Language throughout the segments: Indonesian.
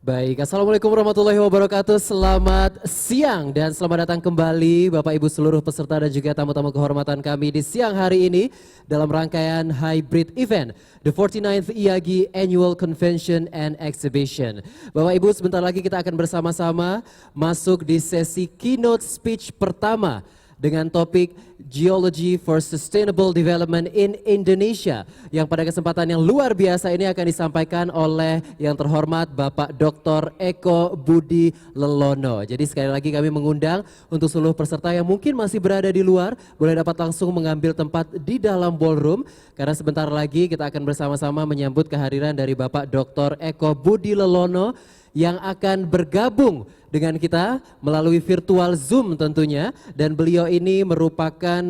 Baik, Assalamualaikum warahmatullahi wabarakatuh. Selamat siang dan selamat datang kembali Bapak Ibu seluruh peserta dan juga tamu-tamu kehormatan kami di siang hari ini dalam rangkaian hybrid event The 49th IAGI Annual Convention and Exhibition. Bapak Ibu, sebentar lagi kita akan bersama-sama masuk di sesi keynote speech pertama dengan topik Geology for Sustainable Development in Indonesia, yang pada kesempatan yang luar biasa ini akan disampaikan oleh yang terhormat Bapak Dr. Eko Budi Lelono. Jadi sekali lagi kami mengundang untuk seluruh peserta yang mungkin masih berada di luar, boleh dapat langsung mengambil tempat di dalam ballroom, karena sebentar lagi kita akan bersama-sama menyambut kehadiran dari Bapak Dr. Eko Budi Lelono yang akan bergabung dengan kita melalui virtual Zoom tentunya, dan beliau ini merupakan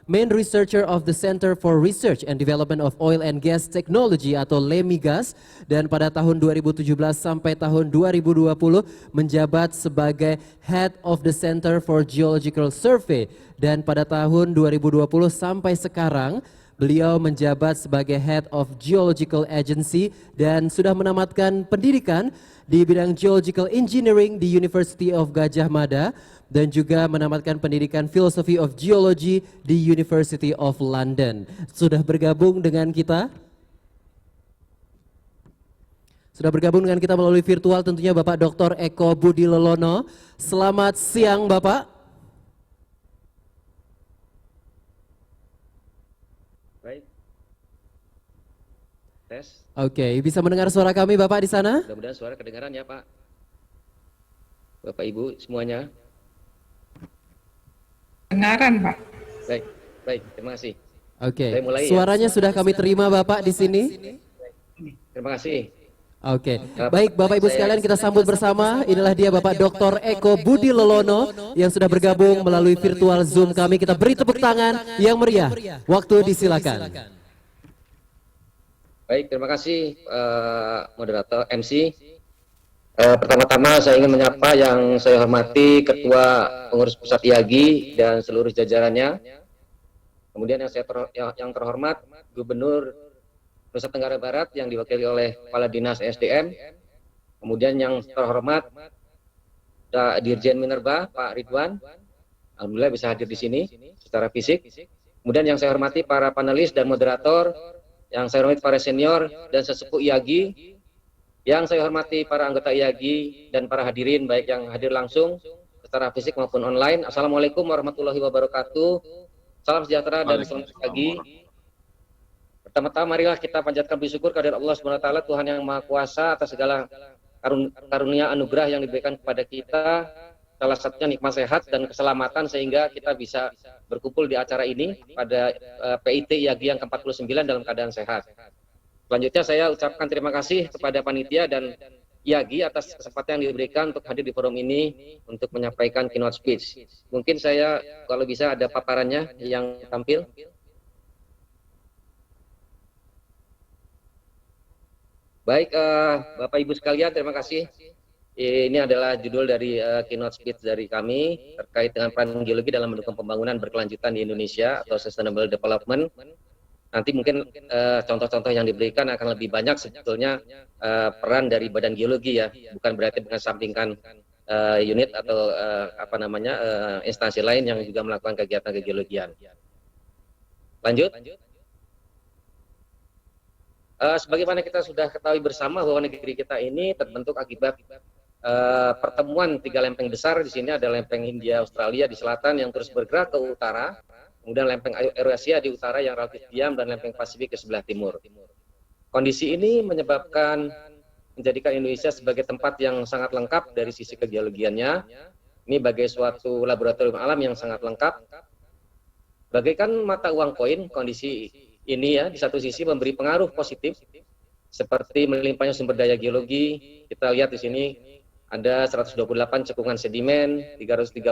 main researcher of the Center for Research and Development of Oil and Gas Technology atau LEMIGAS, dan pada tahun 2017 sampai tahun 2020 menjabat sebagai Head of the Center for Geological Survey, dan pada tahun 2020 sampai sekarang beliau menjabat sebagai Head of Geological Agency dan sudah menamatkan pendidikan di bidang Geological Engineering di University of Gadjah Mada dan juga menamatkan pendidikan Philosophy of Geology di University of London. Sudah bergabung dengan kita? Sudah bergabung dengan kita melalui virtual tentunya Bapak Dr. Eko Budi Lelono. Selamat siang Bapak. Baik. Tes. Oke, bisa mendengar suara kami Bapak di sana? Mudah-mudahan suara kedengaran ya Pak. Bapak Ibu semuanya. Kedengaran Pak. Baik, baik, terima kasih. Oke, Mulai, suaranya ya? sudah kami terima Bapak di sini. Terima kasih. Oke, baik Bapak Ibu sekalian, kita sambut bersama. Inilah dia Bapak Dr. Eko Budi Lelono yang sudah bergabung melalui virtual Zoom kami. Kita beri tepuk tangan yang meriah. Waktu disilakan. Baik, terima kasih moderator MC. Pertama-tama saya ingin menyapa yang saya hormati Ketua Pengurus Pusat IAGI dan seluruh jajarannya. Kemudian yang terhormat Gubernur Nusa Tenggara Barat yang diwakili oleh Kepala Dinas SDM. Kemudian yang terhormat Dirjen Minerba Pak Ridwan. Alhamdulillah bisa hadir di sini secara fisik. Kemudian yang saya hormati para panelis dan moderator, yang saya hormati para senior dan sesepuh IAGI, yang saya hormati para anggota IAGI dan para hadirin baik yang hadir langsung secara fisik maupun online. Assalamualaikum warahmatullahi wabarakatuh. Salam sejahtera dan selamat pagi. Pertama-tama marilah kita panjatkan puji syukur kehadirat Allah Subhanahu wa taala, Tuhan yang Maha Kuasa, atas segala karunia anugerah yang diberikan kepada kita. Salah satunya nikmat sehat dan keselamatan sehingga kita bisa berkumpul di acara ini pada PIT IAGI yang ke-49 dalam keadaan sehat. Selanjutnya saya ucapkan terima kasih kepada panitia dan IAGI atas kesempatan yang diberikan untuk hadir di forum ini untuk menyampaikan keynote speech. Mungkin saya kalau bisa ada paparannya yang tampil. Baik, Bapak Ibu sekalian, terima kasih. Ini adalah judul dari keynote speech dari kami terkait dengan peran geologi dalam mendukung pembangunan berkelanjutan di Indonesia atau Sustainable Development. Nanti mungkin contoh-contoh yang diberikan akan lebih banyak sebetulnya peran dari Badan Geologi ya, bukan berarti mengesampingkan unit atau instansi lain yang juga melakukan kegiatan kegeologian. Lanjut. Sebagaimana kita sudah ketahui bersama bahwa negeri kita ini terbentuk akibat pertemuan tiga lempeng besar. Di sini ada lempeng Hindia Australia di selatan yang terus bergerak ke utara, kemudian lempeng Eurasia di utara yang relatif diam, dan lempeng Pasifik ke sebelah timur. Kondisi ini menjadikan Indonesia sebagai tempat yang sangat lengkap dari sisi kegeologiannya. Ini bagai suatu laboratorium alam yang sangat lengkap. Bagaikan mata uang koin, kondisi ini ya di satu sisi memberi pengaruh positif seperti melimpahnya sumber daya geologi. Kita lihat di sini ada 128 cekungan sedimen, 331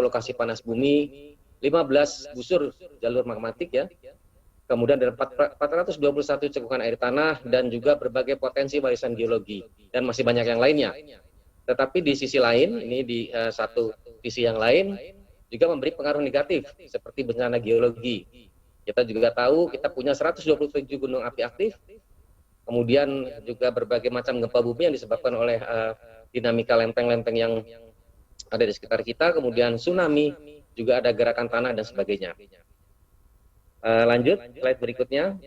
lokasi panas bumi, 15 busur jalur magmatik ya. Kemudian ada 421 cekungan air tanah dan juga berbagai potensi warisan geologi dan masih banyak yang lainnya. Tetapi di sisi lain, ini di satu sisi yang lain juga memberi pengaruh negatif seperti bencana geologi. Kita juga tahu kita punya 127 gunung api aktif, kemudian juga berbagai macam gempa bumi yang disebabkan oleh dinamika lempeng-lempeng yang ada di sekitar kita, kemudian tsunami, juga ada gerakan tanah dan sebagainya. Lanjut, slide berikutnya.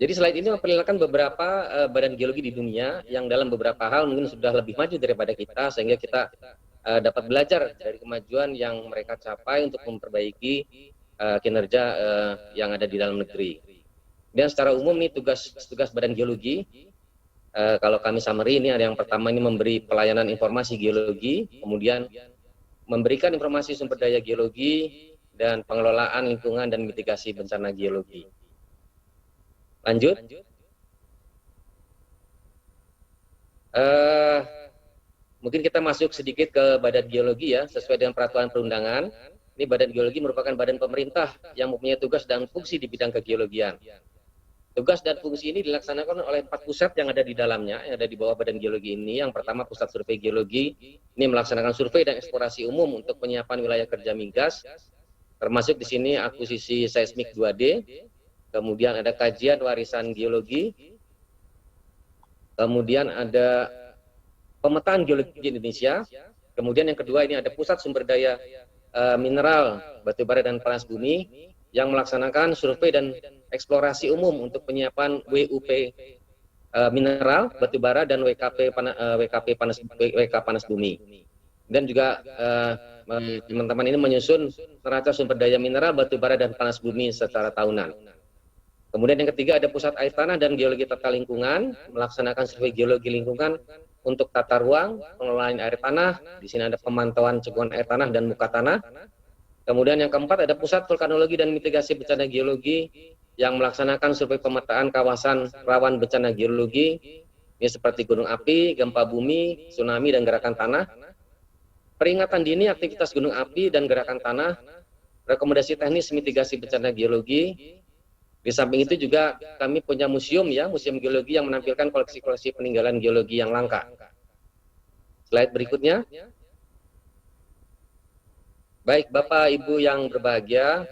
Jadi slide ini memperlihatkan beberapa badan geologi di dunia yang dalam beberapa hal mungkin sudah lebih maju daripada kita, sehingga kita dapat belajar dari kemajuan yang mereka capai untuk memperbaiki kinerja yang ada di dalam negeri. Dan secara umum nih tugas badan geologi, kalau kami summary ini ada yang pertama ini memberi pelayanan informasi geologi, kemudian memberikan informasi sumber daya geologi, dan pengelolaan lingkungan dan mitigasi bencana geologi. Lanjut. Mungkin kita masuk sedikit ke badan geologi ya, sesuai dengan peraturan perundangan. Ini badan geologi merupakan badan pemerintah yang mempunyai tugas dan fungsi di bidang kegeologian. Tugas dan fungsi ini dilaksanakan oleh 4 pusat yang ada di dalamnya, yang ada di bawah badan geologi ini. Yang pertama Pusat Survei Geologi, ini melaksanakan survei dan eksplorasi umum untuk penyiapan wilayah kerja migas, termasuk di sini akuisisi seismik 2D, kemudian ada kajian warisan geologi, kemudian ada pemetaan geologi Indonesia, kemudian yang kedua ini ada Pusat Sumber Daya Mineral, Batubara dan Panas Bumi yang melaksanakan survei dan eksplorasi umum untuk penyiapan WUP mineral, batubara dan WK panas bumi. Dan juga teman-teman ini menyusun neraca sumber daya mineral, batubara dan panas bumi secara tahunan. Kemudian yang ketiga ada Pusat Air Tanah dan Geologi Tata Lingkungan, melaksanakan survei geologi lingkungan untuk tata ruang, pengelolaan air tanah. Di sini ada pemantauan cekungan air tanah dan muka tanah. Kemudian yang keempat ada Pusat Vulkanologi dan Mitigasi Bencana Geologi yang melaksanakan survei pemetaan kawasan rawan bencana geologi, ini seperti gunung api, gempa bumi, tsunami, dan gerakan tanah. Peringatan dini aktivitas gunung api dan gerakan tanah, rekomendasi teknis mitigasi bencana geologi. Di samping itu juga kami punya museum ya, museum geologi yang menampilkan koleksi-koleksi peninggalan geologi yang langka. Slide berikutnya. Baik Bapak Ibu yang berbahagia,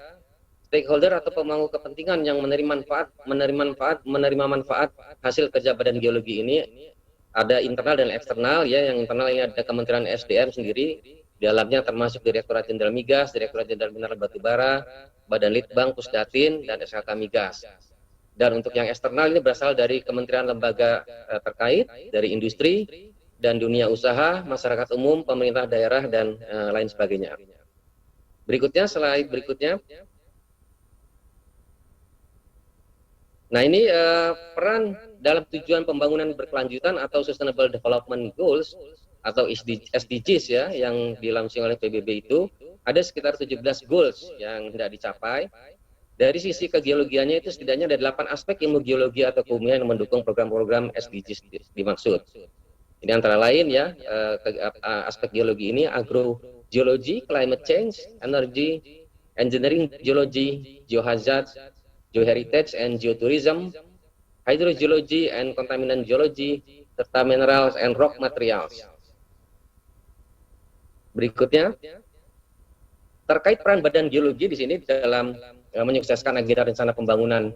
stakeholder atau pemangku kepentingan yang menerima manfaat hasil kerja badan geologi ini ada internal dan eksternal ya. Yang internal ini ada Kementerian SDM sendiri, di dalamnya termasuk Direktorat Jenderal Migas, Direktorat Jenderal Mineral Batubara, Badan Litbang, Pusdatin, dan SKK Migas. Dan untuk yang eksternal ini berasal dari kementerian lembaga terkait, dari industri dan dunia usaha, masyarakat umum, pemerintah daerah, dan lain sebagainya. Berikutnya, slide berikutnya. Nah ini peran dalam tujuan pembangunan berkelanjutan atau Sustainable Development Goals atau SDGs ya, yang dilaunching oleh PBB itu ada sekitar 17 goals yang tidak dicapai. Dari sisi kegeologiannya itu setidaknya ada 8 aspek ilmu geologi atau keumuman yang mendukung program-program SDGs dimaksud. Ini antara lain ya, aspek geologi ini agrogeology, climate change, energy, engineering geology, geohazard, geoheritage and geotourism, hydrogeology and contaminant geology, serta minerals and rock materials. Berikutnya, terkait peran badan geologi di sini dalam menyukseskan agenda rencana pembangunan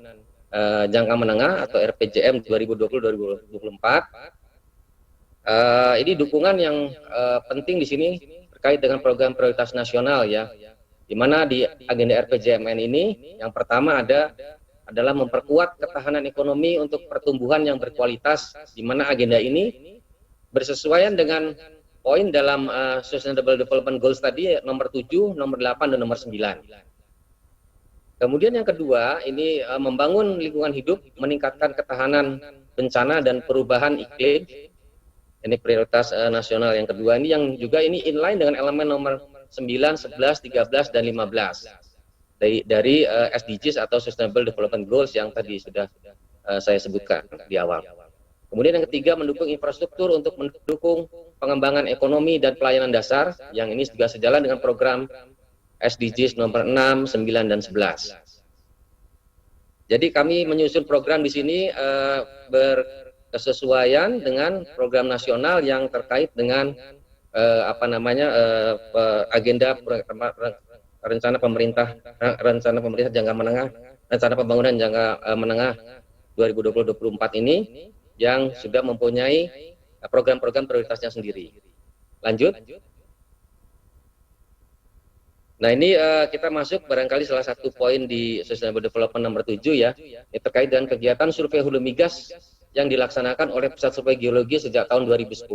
jangka menengah atau RPJM 2020-2024. Ini dukungan yang penting di sini terkait dengan program prioritas nasional ya, di mana di agenda RPJMN ini yang pertama adalah memperkuat ketahanan ekonomi untuk pertumbuhan yang berkualitas, di mana agenda ini bersesuaian dengan poin dalam Sustainable Development Goals tadi nomor 7, nomor 8, dan nomor 9. Kemudian yang kedua ini membangun lingkungan hidup, meningkatkan ketahanan bencana dan perubahan iklim. Ini prioritas nasional yang kedua ini, yang juga ini inline dengan elemen nomor 9, 11, 13, dan 15 dari SDGs atau Sustainable Development Goals yang tadi sudah saya sebutkan di awal. Kemudian yang ketiga, mendukung infrastruktur untuk mendukung pengembangan ekonomi dan pelayanan dasar, yang ini juga sejalan dengan program SDGs nomor 6, 9, dan 11. Jadi kami menyusun program di sini berkesesuaian dengan program nasional yang terkait dengan agenda rencana pemerintah jangka menengah, rencana pembangunan jangka menengah 2020-2024 ini yang sudah mempunyai program-program prioritasnya sendiri. Lanjut. Nah ini kita masuk barangkali salah satu poin di Sustainable Development nomor 7 ya, ini terkait dengan kegiatan survei hulu migas yang dilaksanakan oleh Pusat Survei Geologi sejak tahun 2010.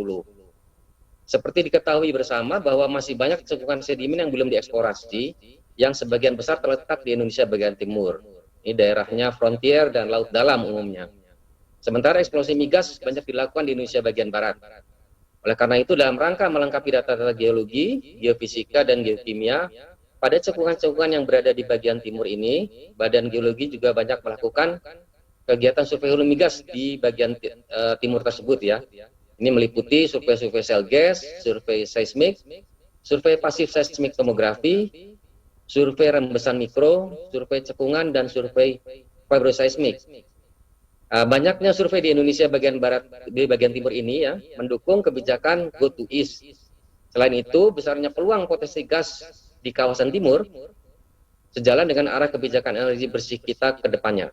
Seperti diketahui bersama bahwa masih banyak cekungan sedimen yang belum dieksplorasi, yang sebagian besar terletak di Indonesia bagian timur. Ini daerahnya frontier dan laut dalam umumnya. Sementara eksplorasi migas banyak dilakukan di Indonesia bagian barat. Oleh karena itu, dalam rangka melengkapi data-data geologi, geofisika, dan geokimia, pada cekungan-cekungan yang berada di bagian timur ini, Badan Geologi juga banyak melakukan kegiatan survei hulu migas di bagian timur tersebut ya. Ini meliputi survei-survei sel gas, survei seismik, survei pasif seismik tomografi, survei rembesan mikro, survei cekungan, dan survei vibroseismik. Banyaknya survei di Indonesia bagian barat, di bagian timur ini ya, mendukung kebijakan go to east. Selain itu, besarnya peluang potensi gas di kawasan timur sejalan dengan arah kebijakan energi bersih kita ke depannya.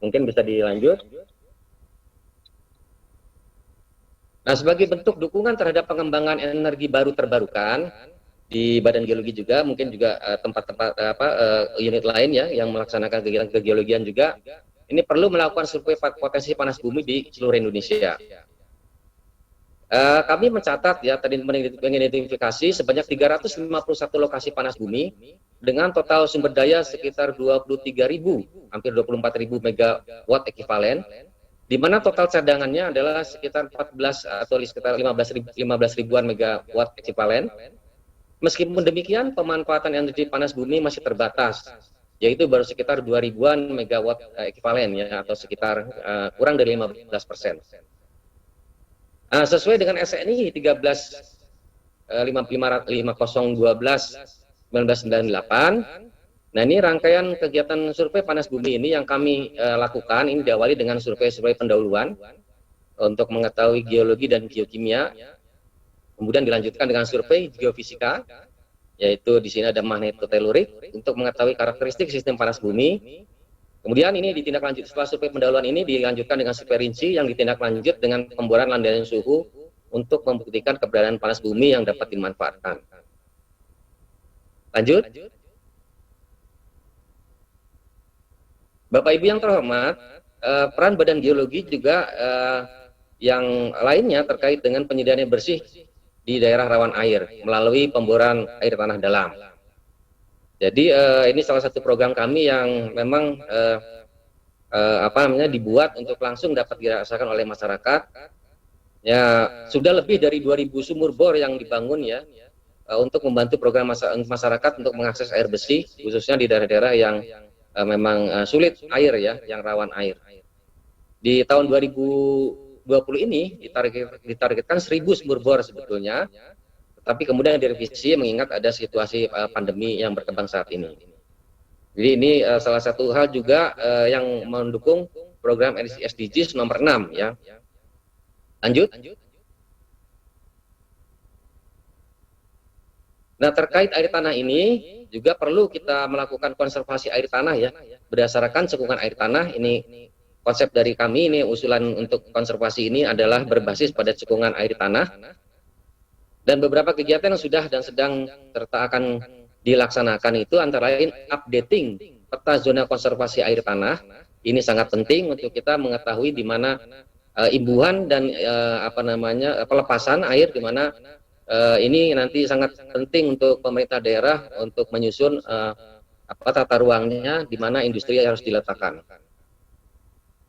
Mungkin bisa dilanjut. Nah, sebagai bentuk dukungan terhadap pengembangan energi baru terbarukan, di Badan Geologi juga, mungkin juga tempat-tempat unit lain ya yang melaksanakan kegiatan kegeologian juga, ini perlu melakukan survei potensi panas bumi di seluruh Indonesia. Kami mencatat ya, tadi mengidentifikasi sebanyak 351 lokasi panas bumi dengan total sumber daya sekitar 23.000, hampir 24.000 megawatt ekivalen, di mana total cadangannya adalah sekitar 14 atau sekitar 15 ribuan megawatt ekivalen. Meskipun demikian, pemanfaatan energi panas bumi masih terbatas, yaitu baru sekitar 2.000-an megawatt ekivalen ya, atau sekitar kurang dari 15%. Sesuai dengan SNI 135012/1998, nah ini rangkaian kegiatan survei panas bumi ini yang kami lakukan, ini diawali dengan survei pendahuluan untuk mengetahui geologi dan geokimia, kemudian dilanjutkan dengan survei geofisika, yaitu di sini ada magnetotelurik untuk mengetahui karakteristik sistem panas bumi. Kemudian ini ditindaklanjut, setelah survei pendahuluan ini dilanjutkan dengan survei rinci yang ditindaklanjut dengan pemboran landasan suhu untuk membuktikan keberadaan panas bumi yang dapat dimanfaatkan. Lanjut. Bapak Ibu yang terhormat, peran Badan Geologi juga yang lainnya terkait dengan penyediaan air bersih di daerah rawan air melalui pemboran air tanah dalam. Jadi ini salah satu program kami yang memang dibuat untuk langsung dapat dirasakan oleh masyarakat. Ya, sudah lebih dari 2.000 sumur bor yang dibangun ya untuk membantu program masyarakat untuk mengakses air bersih, khususnya di daerah-daerah yang memang sulit air ya, yang rawan air. Di tahun 2020 ini ditargetkan 1.000 sumur bor sebetulnya, tapi kemudian direvisi mengingat ada situasi pandemi yang berkembang saat ini. Jadi ini salah satu hal juga yang mendukung program SDGs nomor 6 ya. Lanjut. Nah, terkait air tanah ini juga perlu kita melakukan konservasi air tanah ya, berdasarkan cekungan air tanah. Ini konsep dari kami, ini usulan untuk konservasi ini adalah berbasis pada cekungan air tanah. Dan beberapa kegiatan yang sudah dan sedang serta akan dilaksanakan itu antara lain updating peta zona konservasi air tanah. Ini sangat penting untuk kita mengetahui di mana imbuhan dan pelepasan air, di mana ini nanti sangat penting untuk pemerintah daerah untuk menyusun tata ruangnya di mana industri harus diletakkan.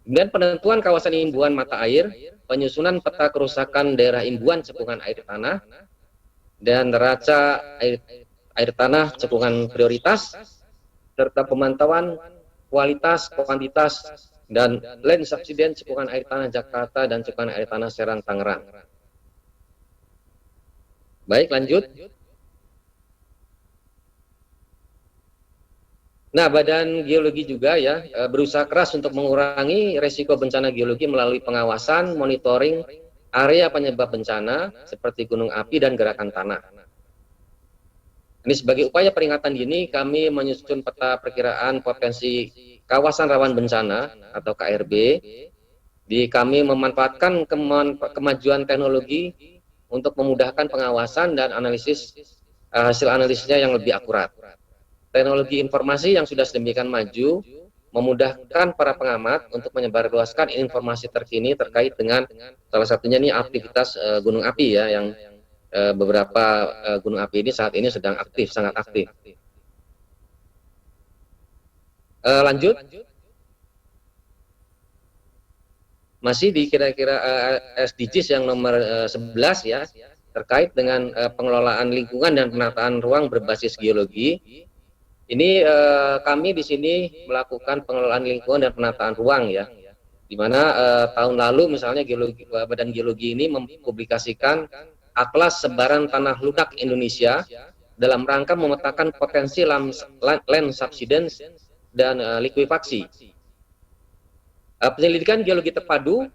Kemudian penentuan kawasan imbuhan mata air, penyusunan peta kerusakan daerah imbuhan cekungan air tanah, dan neraca air tanah cekungan prioritas, serta pemantauan kualitas, kuantitas, dan land subsiden cekungan air tanah Jakarta dan cekungan air tanah Serang Tangerang. Baik, lanjut. Nah, Badan Geologi juga ya berusaha keras untuk mengurangi resiko bencana geologi melalui pengawasan, monitoring area penyebab bencana seperti gunung api dan gerakan tanah. Ini sebagai upaya peringatan dini, kami menyusun peta perkiraan potensi kawasan rawan bencana atau KRB, kami memanfaatkan kemajuan teknologi untuk memudahkan pengawasan dan analisis hasil analisisnya yang lebih akurat. Teknologi informasi yang sudah sedemikian maju memudahkan para pengamat untuk menyebarluaskan informasi terkini terkait dengan salah satunya nih aktivitas gunung api ya, yang beberapa gunung api ini saat ini sedang aktif, sangat aktif. Lanjut. Masih di kira-kira SDGs yang nomor 11 ya, terkait dengan pengelolaan lingkungan dan penataan ruang berbasis geologi. Ini kami di sini melakukan pengelolaan lingkungan dan penataan ruang ya, di mana tahun lalu misalnya Badan Geologi ini mempublikasikan Atlas Sebaran Tanah Lunak Indonesia dalam rangka memetakan potensi land subsidence dan likuifaksi. Penyelidikan geologi terpadu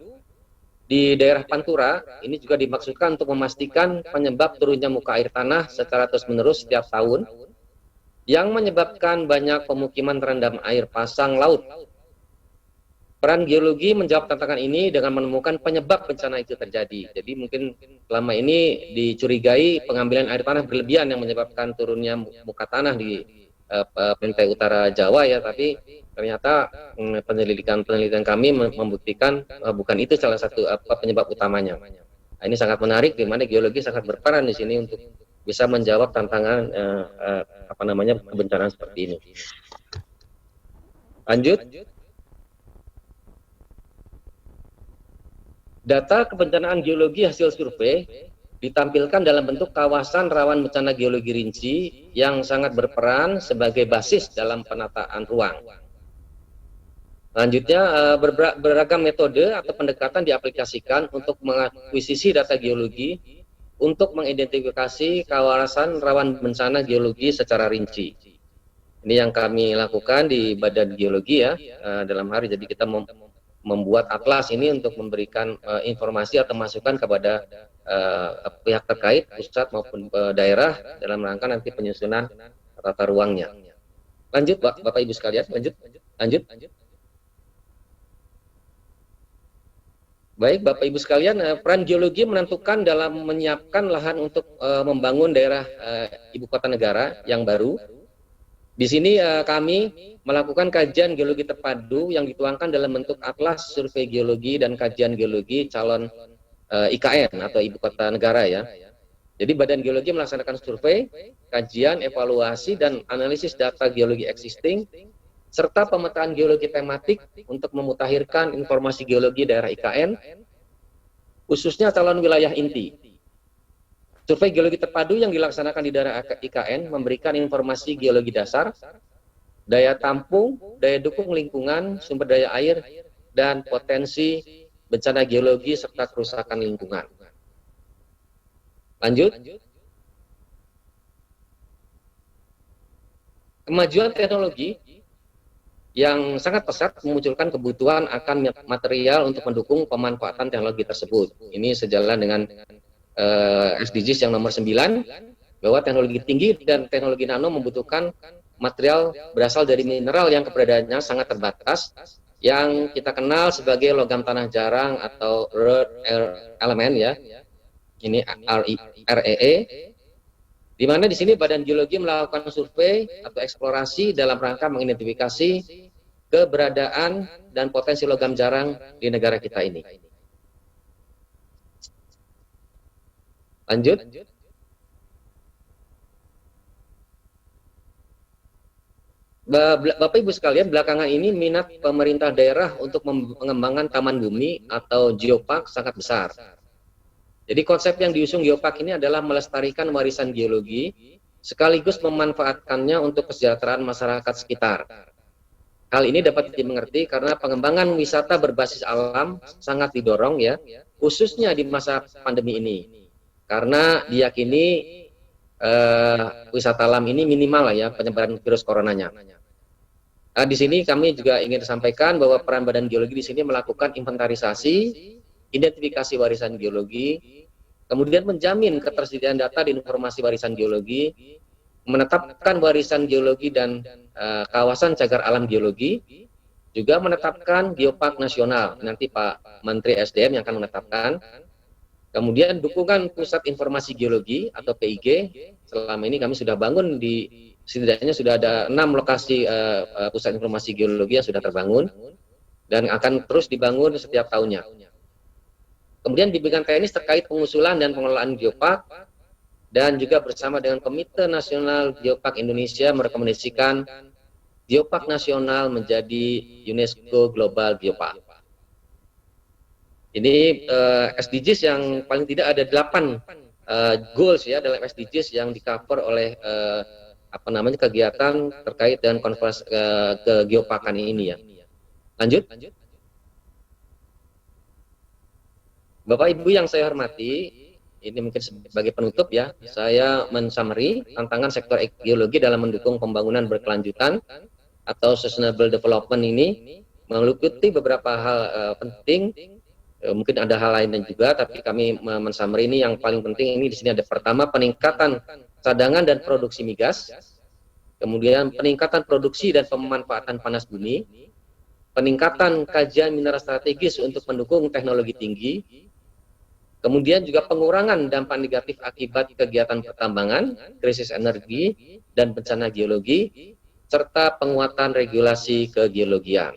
di daerah Pantura ini juga dimaksudkan untuk memastikan penyebab turunnya muka air tanah secara terus-menerus setiap tahun yang menyebabkan banyak pemukiman terendam air pasang laut. Peran geologi menjawab tantangan ini dengan menemukan penyebab bencana itu terjadi. Jadi mungkin selama ini dicurigai pengambilan air tanah berlebihan yang menyebabkan turunnya muka tanah di pantai utara Jawa ya, tapi ternyata penelitian kami membuktikan bukan itu salah satu penyebab utamanya. Nah, ini sangat menarik, di mana geologi sangat berperan di sini untuk bisa menjawab tantangan kebencanaan seperti ini. Lanjut. Data kebencanaan geologi hasil survei ditampilkan dalam bentuk kawasan rawan bencana geologi rinci yang sangat berperan sebagai basis dalam penataan ruang. Selanjutnya, beragam metode atau pendekatan diaplikasikan untuk mengakuisisi data geologi untuk mengidentifikasi kawasan rawan bencana geologi secara rinci. Ini yang kami lakukan di Badan Geologi ya, dalam hari. Jadi kita membuat atlas ini untuk memberikan informasi atau masukan kepada pihak terkait, pusat maupun daerah, dalam rangka nanti penyusunan tata ruangnya. Lanjut, Bapak Ibu sekalian, lanjut. Baik, Bapak Ibu sekalian, peran geologi menentukan dalam menyiapkan lahan untuk membangun daerah ibu kota negara yang baru. Di sini kami melakukan kajian geologi terpadu yang dituangkan dalam bentuk atlas survei geologi dan kajian geologi calon IKN atau ibu kota negara ya. Jadi Badan Geologi melaksanakan survei, kajian, evaluasi, dan analisis data geologi existing, serta pemetaan geologi tematik untuk memutakhirkan informasi geologi daerah IKN, khususnya calon wilayah inti. Survei geologi terpadu yang dilaksanakan di daerah IKN memberikan informasi geologi dasar, daya tampung, daya dukung lingkungan, sumber daya air, dan potensi bencana geologi serta kerusakan lingkungan. Lanjut. Kemajuan teknologi yang sangat pesat memunculkan kebutuhan akan material untuk mendukung pemanfaatan teknologi tersebut. Ini sejalan dengan SDGs yang nomor 9, bahwa teknologi tinggi dan teknologi nano membutuhkan material berasal dari mineral yang keberadaannya sangat terbatas, yang kita kenal sebagai logam tanah jarang atau rare element ya. Ini REE, di mana di sini Badan Geologi melakukan survei atau eksplorasi dalam rangka mengidentifikasi keberadaan dan potensi logam jarang di negara kita ini. Lanjut. Bapak Ibu sekalian, belakangan ini minat pemerintah daerah untuk mengembangkan taman bumi atau geopark sangat besar. Jadi konsep yang diusung geopark ini adalah melestarikan warisan geologi sekaligus memanfaatkannya untuk kesejahteraan masyarakat sekitar. Hal ini dapat dimengerti karena pengembangan wisata berbasis alam sangat didorong ya, khususnya di masa pandemi ini. Karena diyakini wisata alam ini minimal lah ya penyebaran virus coronanya. Nah, di sini kami juga ingin sampaikan bahwa peran Badan Geologi di sini melakukan inventarisasi, identifikasi warisan geologi, kemudian menjamin ketersediaan data dan informasi warisan geologi, menetapkan warisan geologi dan kawasan cagar alam geologi, juga menetapkan geopark nasional. Nanti Pak Menteri SDM yang akan menetapkan. Kemudian dukungan Pusat Informasi Geologi atau PIG, selama ini kami sudah bangun setidaknya sudah ada 6 lokasi Pusat Informasi Geologi yang sudah terbangun dan akan terus dibangun setiap tahunnya. Kemudian di bidang teknis terkait pengusulan dan pengelolaan geopark, dan juga bersama dengan Komite Nasional Geopark Indonesia merekomendasikan geopark nasional menjadi UNESCO Global Geopark. Ini SDGs yang paling tidak ada 8 goals ya dalam SDGs yang di-cover oleh kegiatan terkait dengan konferensi geoparkan ini ya. Lanjut. Bapak Ibu yang saya hormati, ini mungkin sebagai penutup ya, saya men-summary tantangan sektor geologi dalam mendukung pembangunan berkelanjutan atau sustainable development ini meliputi beberapa hal penting. Mungkin ada hal lain juga, tapi kami men-summary ini yang paling penting ini di sini ada pertama peningkatan cadangan dan produksi migas, kemudian peningkatan produksi dan pemanfaatan panas bumi, peningkatan kajian mineral strategis untuk mendukung teknologi tinggi, kemudian juga pengurangan dampak negatif akibat kegiatan pertambangan, krisis energi, dan bencana geologi, serta penguatan regulasi kegeologian.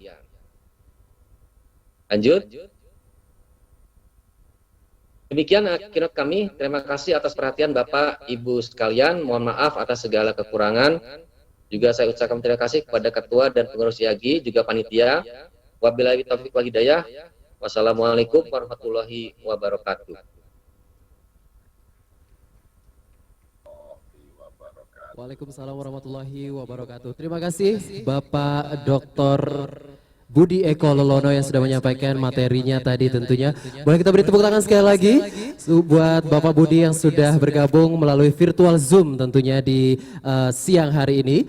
Lanjut. Demikian keynote kami. Terima kasih atas perhatian Bapak Ibu sekalian. Mohon maaf atas segala kekurangan. Juga saya ucapkan terima kasih kepada Ketua dan pengurus IAGI, juga panitia. Wabillahi taufiq wal hidayah. Wassalamualaikum warahmatullahi wabarakatuh. Waalaikumsalam warahmatullahi wabarakatuh. Terima kasih Bapak Dr. Budi Eko Lolono yang sudah menyampaikan materinya tadi tentunya. Boleh kita beri tepuk tangan sekali lagi buat Bapak Budi yang sudah bergabung melalui virtual Zoom tentunya di siang hari ini.